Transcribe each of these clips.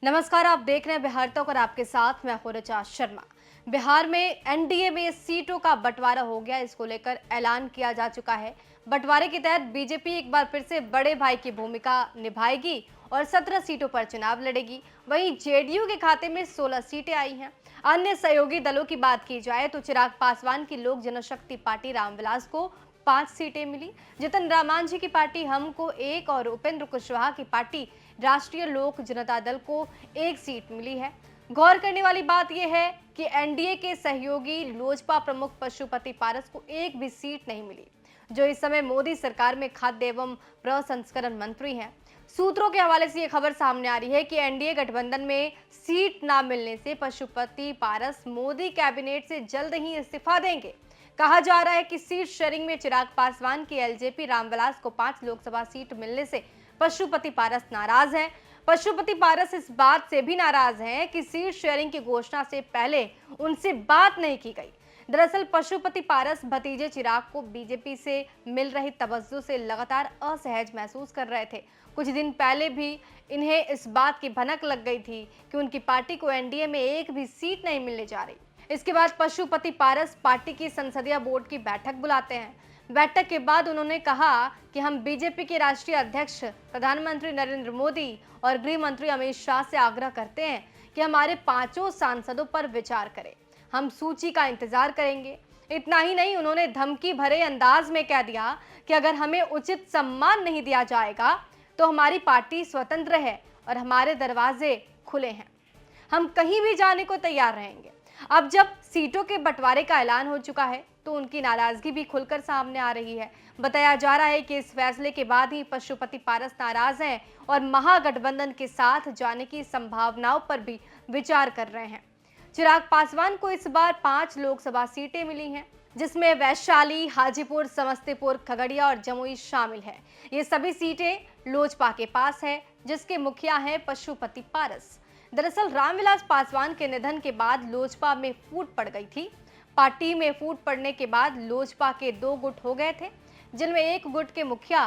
नमस्कार, आप देख रहे हैं बिहार तक और आपके साथ मैं हूं ऋचा शर्मा। बिहार में एनडीए में सीटों का बंटवारा हो गया, इसको लेकर ऐलान किया जा चुका है। बंटवारे के तहत बीजेपी एक बार फिर से बड़े भाई की भूमिका निभाएगी और 17 सीटों पर चुनाव लड़ेगी। वहीं जेडीयू के खाते में 16 सीटें आई हैं। अन्य सहयोगी दलों की बात की जाए तो चिराग पासवान की लोक जनशक्ति पार्टी रामविलास को 5 सीटें मिली, जितन राम मांझी की पार्टी हम को 1 और उपेंद्र कुशवाहा की पार्टी राष्ट्रीय लोक जनता दल को 1 सीट मिली है। गौर करने वाली बात यह है कि एनडीए के सहयोगी लोजपा प्रमुख पशुपति पारस को एक भी सीट नहीं मिली, जो इस समय मोदी सरकार में खाद्य एवं प्रसंस्करण मंत्री हैं। सूत्रों के हवाले से यह खबर सामने आ रही है कि एनडीए गठबंधन में सीट न मिलने से पशुपति पारस मोदी कैबिनेट से जल्द ही इस्तीफा देंगे। कहा जा रहा है कि सीट शेयरिंग में चिराग पासवान की एलजेपी रामविलास को 5 लोकसभा सीट मिलने से पशुपति पारस नाराज हैं। पशुपति पारस इस बात से भी नाराज हैं कि सीट शेयरिंग की घोषणा से पहले उनसे बात नहीं की गई। दरअसल पशुपति पारस भतीजे चिराग को बीजेपी से मिल रही तवज्जो से लगातार असहज महसूस कर रहे थे। कुछ दिन पहले भी इन्हें इस बात की भनक लग गई थी कि उनकी पार्टी को एनडीए में एक भी सीट नहीं मिलने जा रही। इसके बाद पशुपति पारस पार्टी की संसदीय बोर्ड की बैठक बुलाते हैं। बैठक के बाद उन्होंने कहा कि हम बीजेपी के राष्ट्रीय अध्यक्ष प्रधानमंत्री नरेंद्र मोदी और गृह मंत्री अमित शाह से आग्रह करते हैं कि हमारे 5 सांसदों पर विचार करें। हम सूची का इंतजार करेंगे। इतना ही नहीं, उन्होंने धमकी भरे अंदाज में कह दिया कि अगर हमें उचित सम्मान नहीं दिया जाएगा तो हमारी पार्टी स्वतंत्र है और हमारे दरवाजे खुले हैं। हम कहीं भी जाने को तैयार रहेंगे। अब जब सीटों के बंटवारे का ऐलान हो चुका है तो उनकी नाराजगी भी खुलकर सामने आ रही है। बताया जा रहा है कि इस फैसले के बाद ही पशुपति पारस नाराज हैं और महागठबंधन के साथ जाने की संभावनाओं पर भी विचार कर रहे हैं। चिराग पासवान को इस बार 5 लोकसभा सीटें मिली हैं, जिसमें वैशाली, हाजीपुर, समस्तीपुर, खगड़िया और जमुई शामिल है। ये सभी सीटें लोजपा के पास है, जिसके मुखिया हैं पशुपति पारस। दरअसल रामविलास पासवान के निधन के बाद लोजपा में फूट पड़ गई थी। पार्टी में फूट पड़ने के बाद लोजपा के 2 गुट हो गए थे, जिनमें एक गुट के मुखिया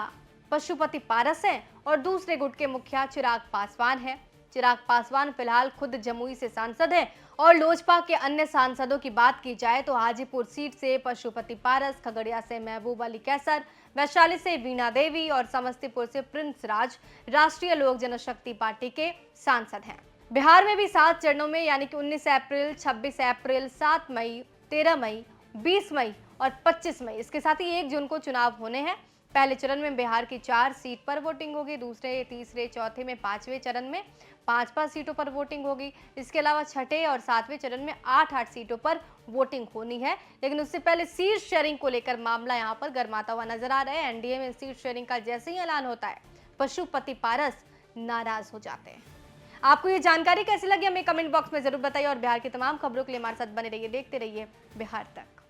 पशुपति पारस हैं और दूसरे गुट के मुखिया चिराग पासवान हैं। चिराग पासवान फिलहाल खुद जमुई से सांसद हैं और लोजपा के अन्य सांसदों की बात की जाए तो हाजीपुर सीट से पशुपति पारस, खगड़िया से महबूब अली कैसर, वैशाली से वीणा देवी और समस्तीपुर से प्रिंस राज राष्ट्रीय लोक जनशक्ति पार्टी के सांसद हैं। बिहार में भी 7 चरणों में यानी कि 19 अप्रैल, 26 अप्रैल, 7 मई, 13 मई, 20 मई और 25 मई, इसके साथ ही 1 जून को चुनाव होने हैं। पहले चरण में बिहार की 4 सीट पर वोटिंग होगी, दूसरे, तीसरे, चौथे में 5वें चरण में 5-5 सीटों पर वोटिंग होगी। इसके अलावा छठे और 7वें चरण में 8-8 सीटों पर वोटिंग होनी है। लेकिन उससे पहले सीट शेयरिंग को लेकर मामला यहाँ पर गर्माता हुआ नजर आ रहा है। एनडीए में सीट शेयरिंग का जैसे ही ऐलान होता है, पशुपति पारस नाराज हो जाते हैं। आपको ये जानकारी कैसी लगी हमें कमेंट बॉक्स में जरूर बताइए और बिहार की तमाम खबरों के लिए हमारे साथ बने रहिए, देखते रहिए बिहार तक।